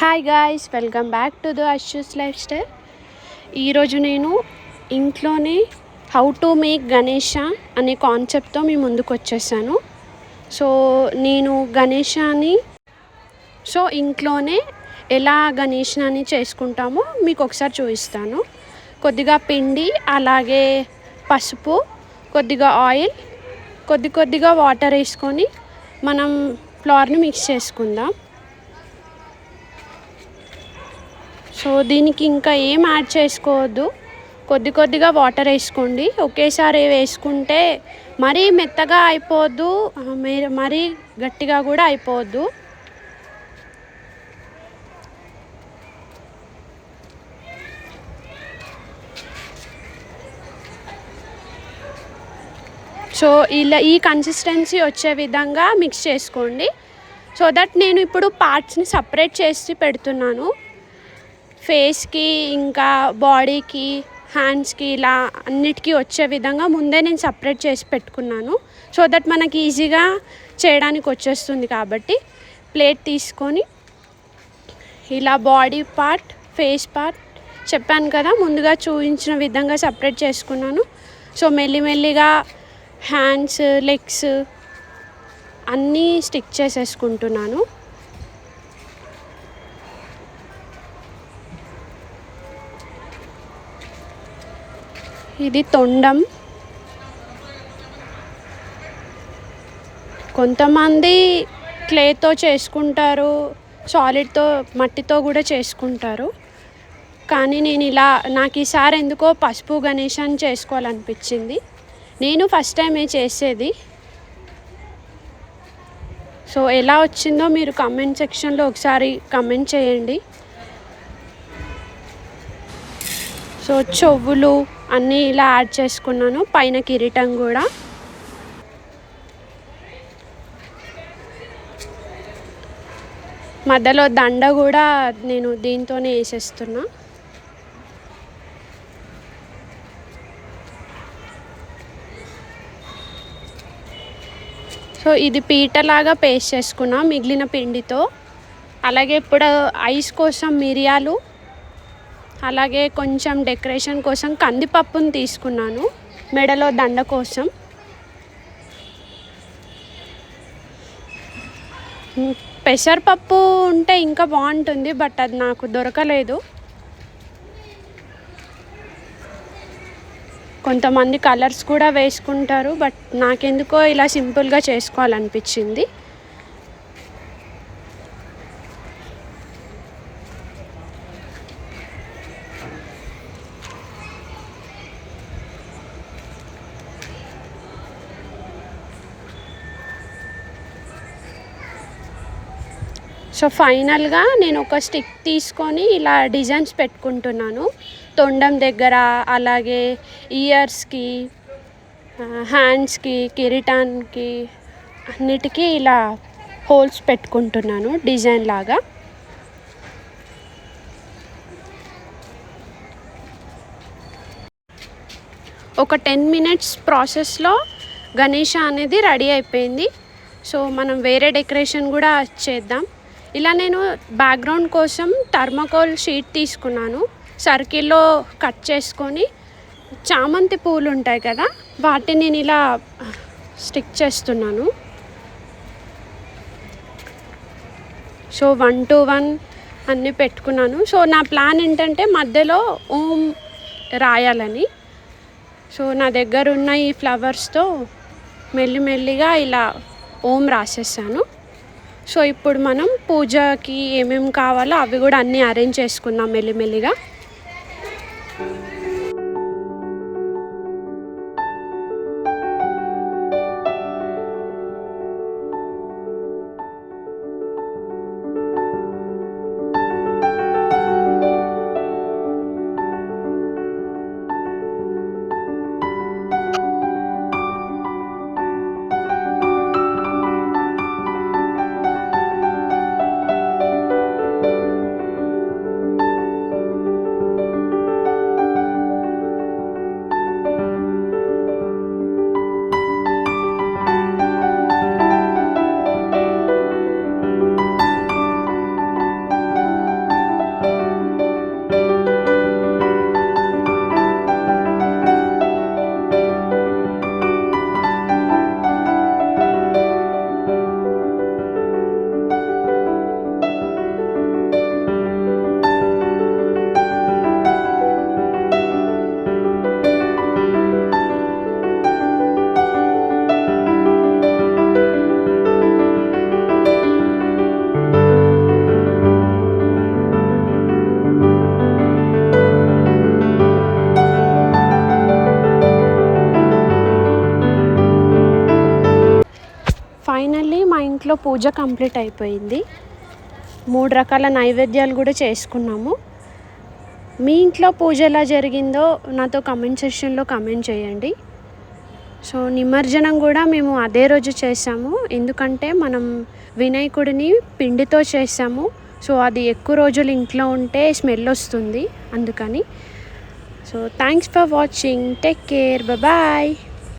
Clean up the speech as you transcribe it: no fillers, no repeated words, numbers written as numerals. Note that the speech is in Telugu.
Hi guys, welcome back to the అష్యూస్ లైఫ్ స్టైల్. ఈరోజు నేను ఇంట్లోనే హౌ టు మేక్ గణేష అనే కాన్సెప్ట్తో మీ ముందుకు వచ్చేసాను. సో నేను గణేషాని ఇంట్లోనే ఎలా గణేషాని చేసుకుంటామో మీకు ఒకసారి చూపిస్తాను. కొద్దిగా పిండి, అలాగే పసుపు, కొద్దిగా ఆయిల్, కొద్దిగా వాటర్ వేసుకొని మనం ఫ్లవర్ని మిక్స్ చేసుకుందాం. సో దీనికి ఇంకా ఏం యాడ్ చేసుకోవద్దు, కొద్దిగా వాటర్ వేసుకోండి. ఒకేసారి వేసుకుంటే మరీ మెత్తగా అయిపోవద్దు, మరీ గట్టిగా కూడా అయిపోవద్దు. సో ఇలా ఈ కన్సిస్టెన్సీ వచ్చే విధంగా మిక్స్ చేసుకోండి. సో దట్ నేను ఇప్పుడు పార్ట్స్ని సపరేట్ చేసి పెడుతున్నాను. ఫేస్కి, ఇంకా బాడీకి, హ్యాండ్స్కి, ఇలా అన్నిటికీ వచ్చే విధంగా ముందే నేను సపరేట్ చేసి పెట్టుకున్నాను. సో దట్ మనకి ఈజీగా చేయడానికి వచ్చేస్తుంది. కాబట్టి ప్లేట్ తీసుకొని ఇలా బాడీ పార్ట్, ఫేస్ పార్ట్ చెప్పాను కదా, ముందుగా చూపించిన విధంగా సపరేట్ చేసుకున్నాను. సో మెల్లిమెల్లిగా హ్యాండ్స్, లెగ్స్ అన్నీ స్టిక్ చేసేసుకుంటున్నాను. ఇది తొండం. కొంతమంది క్లేతో చేసుకుంటారు, సాలిడ్తో, మట్టితో కూడా చేసుకుంటారు. కానీ నేను నాకు ఈసారి ఎందుకో పసుపు గణేశాన్ని చేసుకోవాలనిపించింది. నేను ఫస్ట్ టైమే చేసేది. సో ఎలా వచ్చిందో మీరు కామెంట్ సెక్షన్లో ఒకసారి కామెంట్ చేయండి. సో చెవులు అన్నీ ఇలా యాడ్ చేసుకున్నాను, పైన కిరీటం కూడా. మధ్యలో దండ కూడా నేను దీంతోనే వేసేస్తున్నా. సో ఇది పీటలాగా పేస్ట్ చేసుకున్నా మిగిలిన పిండితో. అలాగే ఇప్పుడు ఐస్ కోసం మిరియాలు, అలాగే కొంచెం డెకరేషన్ కోసం కందిపప్పును తీసుకున్నాను మెడలో దండ కోసం. పెసరపప్పు ఉంటే ఇంకా బాగుంటుంది, బట్ అది నాకు దొరకలేదు. కొంతమంది కలర్స్ కూడా వేసుకుంటారు, బట్ నాకెందుకో ఇలా సింపుల్గా చేసుకోవాలనిపించింది. సో ఫైనల్గా నేను ఒక స్టిక్ తీసుకొని ఇలా డిజైన్స్ పెట్టుకుంటున్నాను. తొండం దగ్గర, అలాగే ఇయర్స్కి, హ్యాండ్స్కి, కిరీటానికి అన్నిటికీ ఇలా హోల్స్ పెట్టుకుంటున్నాను డిజైన్ లాగా. ఒక 10 minutes ప్రాసెస్లో గణేష అనేది రెడీ అయిపోయింది. సో మనం వేరే డెకరేషన్ కూడా చేద్దాం. ఇలా నేను బ్యాక్గ్రౌండ్ కోసం థర్మాకోల్ షీట్ తీసుకున్నాను. సర్కిల్లో కట్ చేసుకొని చామంతి పూలు ఉంటాయి కదా, వాటిని నేను ఇలా స్టిక్ చేస్తున్నాను. సో 1 to 1 అన్నీ పెట్టుకున్నాను. సో నా ప్లాన్ ఏంటంటే మధ్యలో ఓం రాయాలని. సో నా దగ్గర ఉన్న ఈ ఫ్లవర్స్తో మెల్లిమెల్లిగా ఇలా ఓం రాసేసాను. సో ఇప్పుడు మనం పూజకి ఏమేమి కావాలో అవి కూడా అన్నీ అరేంజ్ చేసుకుందాం మెల్లిమెల్లిగా. ఇంట్లో పూజ కంప్లీట్ అయిపోయింది. 3 రకాల నైవేద్యాలు కూడా చేసుకున్నాము. మీ ఇంట్లో పూజ ఎలా జరిగిందో నాతో కమెంట్ సెక్షన్లో కమెంట్ చేయండి. సో నిమజ్జనం కూడా మేము అదే రోజు చేసాము, ఎందుకంటే మనం వినాయకుడిని పిండితో చేసాము. సో అది ఎక్కువ రోజులు ఇంట్లో ఉంటే స్మెల్ వస్తుంది అందుకని. So thanks for watching. Take care. Bye.